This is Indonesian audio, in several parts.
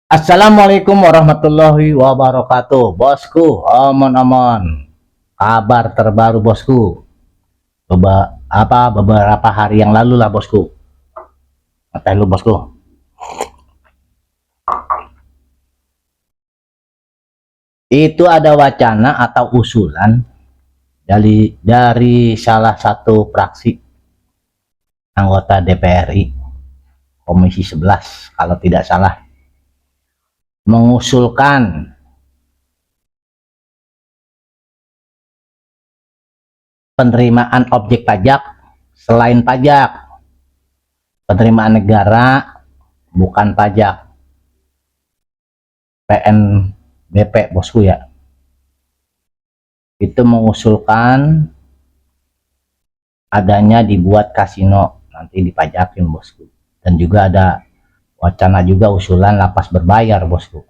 Assalamualaikum warahmatullahi wabarakatuh, bosku. Omon-omon, kabar terbaru bosku. Beberapa hari yang lalu lah bosku. Ngeteh lu bosku. Itu ada wacana atau usulan dari salah satu fraksi anggota DPRI Komisi 11 kalau tidak salah, mengusulkan penerimaan objek pajak selain pajak, penerimaan negara bukan pajak, PNBP bosku ya. Itu mengusulkan adanya dibuat kasino, nanti dipajakin bosku. Dan juga ada wacana juga usulan lapas berbayar bosku.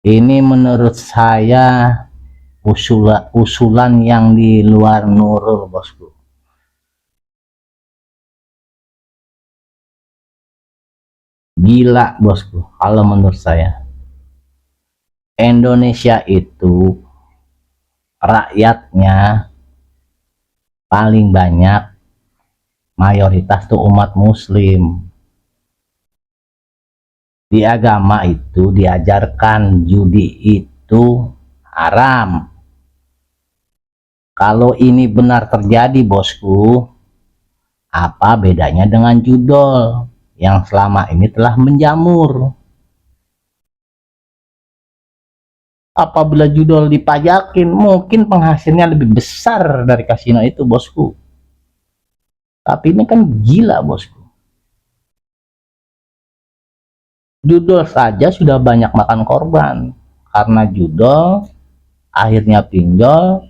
Ini menurut saya usulan yang di luar nurul bosku. Gila bosku kalau menurut saya. Indonesia itu rakyatnya paling banyak, mayoritas tuh umat muslim. Di agama itu diajarkan judi itu haram. Kalau ini benar terjadi bosku, apa bedanya dengan judol yang selama ini telah menjamur? Apabila judol dipajakin, mungkin penghasilnya lebih besar dari kasino itu bosku. Tapi ini kan gila bosku. Judol saja sudah banyak makan korban. Karena judol, akhirnya pinjol,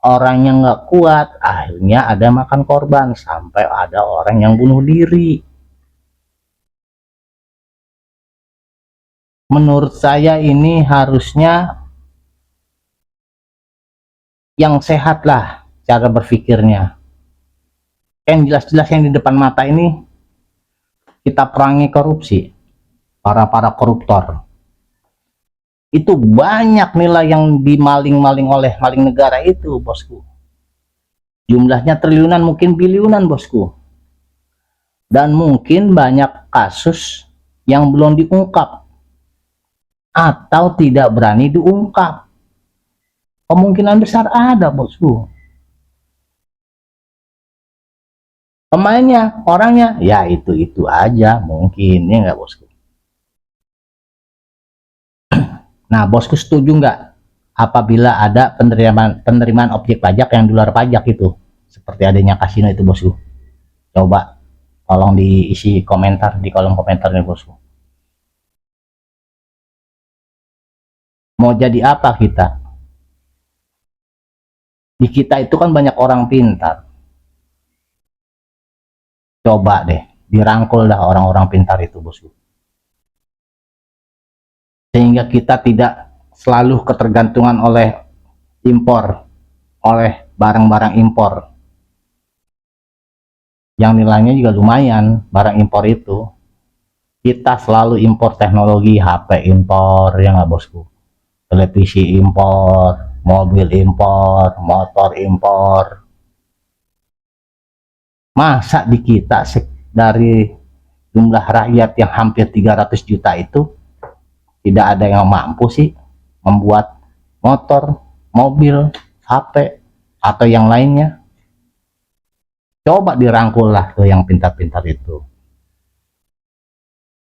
orang yang nggak kuat, akhirnya ada makan korban. Sampai ada orang yang bunuh diri. Menurut saya ini harusnya yang sehat lah cara berpikirnya. Yang jelas-jelas yang di depan mata ini kita perangi korupsi, para koruptor. Itu banyak nilai yang dimaling-maling oleh maling negara itu bosku. Jumlahnya triliunan, mungkin biliunan bosku. Dan mungkin banyak kasus yang belum diungkap atau tidak berani diungkap. Kemungkinan besar ada bosku. Pemainnya, orangnya, ya itu aja mungkin, ya nggak bosku. Nah bosku setuju nggak apabila ada penerimaan objek pajak yang di luar pajak itu, seperti adanya kasino itu bosku? Coba tolong diisi komentar di kolom komentar nih bosku. Mau jadi apa kita? Di kita itu kan banyak orang pintar. Coba deh dirangkul dah orang-orang pintar itu bosku, sehingga kita tidak selalu ketergantungan oleh impor, oleh barang-barang impor yang nilainya juga lumayan. Barang impor itu kita selalu impor teknologi, HP impor ya nggak bosku, televisi impor, mobil impor, motor impor. Masa di kita dari jumlah rakyat yang hampir 300 juta itu tidak ada yang mampu sih membuat motor, mobil, HP atau yang lainnya? Coba dirangkul lah tuh yang pintar-pintar itu.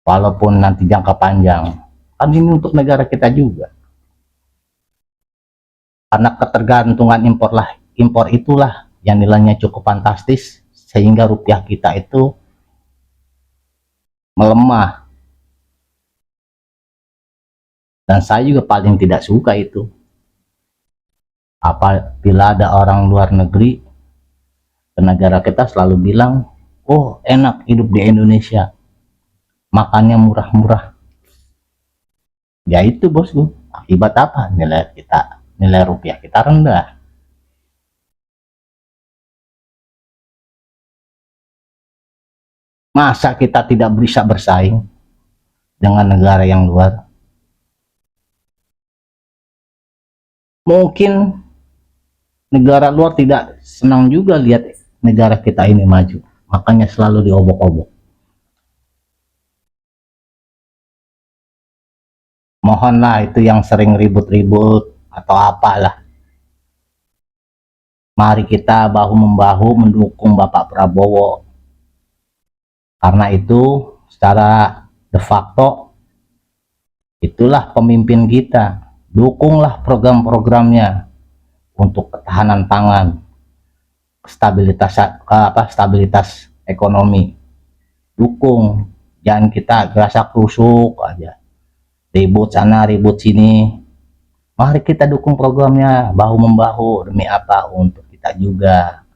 Walaupun nanti jangka panjang, kan ini untuk negara kita juga. Karena ketergantungan impor itulah yang nilainya cukup fantastis sehingga rupiah kita itu melemah. Dan saya juga paling tidak suka itu apabila ada orang luar negeri ke negara kita selalu bilang, oh enak hidup di Indonesia, makannya murah-murah. Ya itu bosku, akibat apa? Nilai rupiah kita rendah. Masa kita tidak bisa bersaing? dengan negara yang luar. Mungkin negara luar tidak senang juga lihat negara kita ini maju, makanya selalu diobok-obok. Mohonlah itu yang sering ribut-ribut atau apalah, mari kita bahu-membahu mendukung Bapak Prabowo, karena itu secara de facto itulah pemimpin kita. Dukunglah program-programnya untuk ketahanan pangan, stabilitas ekonomi. Dukung, jangan kita gerasa kerusuk aja, ribut sana ribut sini. Mari kita dukung programnya bahu membahu, demi apa? Untuk kita juga.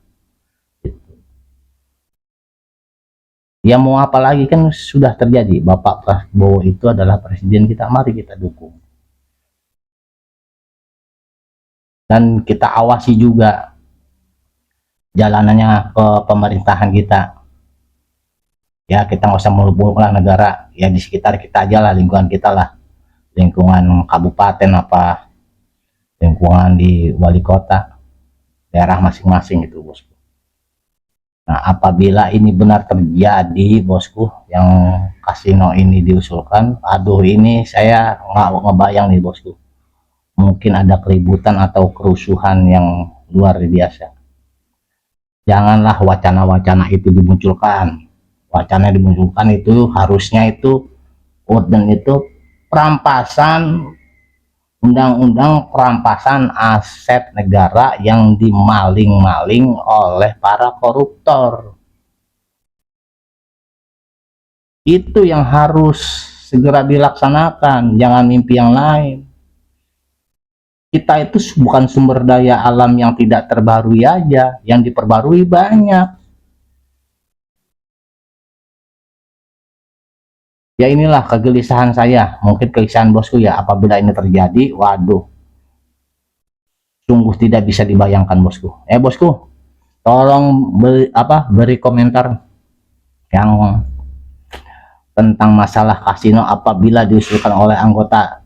Ya mau apa lagi, kan sudah terjadi. Bapak Prabowo itu adalah presiden kita, mari kita dukung. Dan kita awasi juga jalanannya ke pemerintahan kita. Ya kita nggak usah muluk-muluk lah negara, ya di sekitar kita aja lah, lingkungan kita lah, lingkungan kabupaten apa, lingkungan di wali kota, daerah masing-masing itu bosku. Nah apabila ini benar terjadi bosku, yang kasino ini diusulkan, aduh ini saya nggak ngebayang nih bosku, mungkin ada keributan atau kerusuhan yang luar biasa. Janganlah wacana-wacana itu dimunculkan. Wacana dimunculkan itu harusnya itu orden itu perampasan, undang-undang perampasan aset negara yang dimaling-maling oleh para koruptor. Itu yang harus segera dilaksanakan, jangan mimpi yang lain. Kita itu bukan sumber daya alam yang tidak terbarui aja, yang diperbarui banyak. Ya inilah kegelisahan saya, mungkin kegelisahan bosku ya, apabila ini terjadi, waduh, sungguh tidak bisa dibayangkan bosku. Bosku, tolong beri komentar yang tentang masalah kasino apabila diusulkan oleh anggota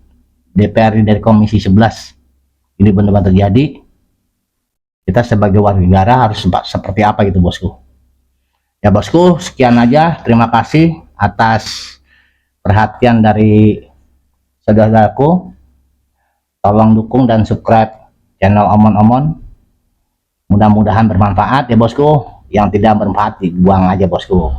DPR dari Komisi 11. Ini benar-benar terjadi, kita sebagai warga negara harus seperti apa gitu bosku. Ya bosku, sekian aja, terima kasih atas perhatian dari saudaraku. Tolong dukung dan subscribe channel Omon-Omon, mudah-mudahan bermanfaat ya bosku. Yang tidak bermanfaat dibuang aja bosku.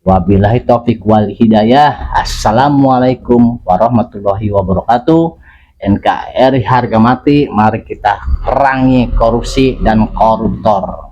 Wabillahi taufik wal hidayah. Assalamualaikum warahmatullahi wabarakatuh. NKRI harga mati, mari kita perangi korupsi dan koruptor.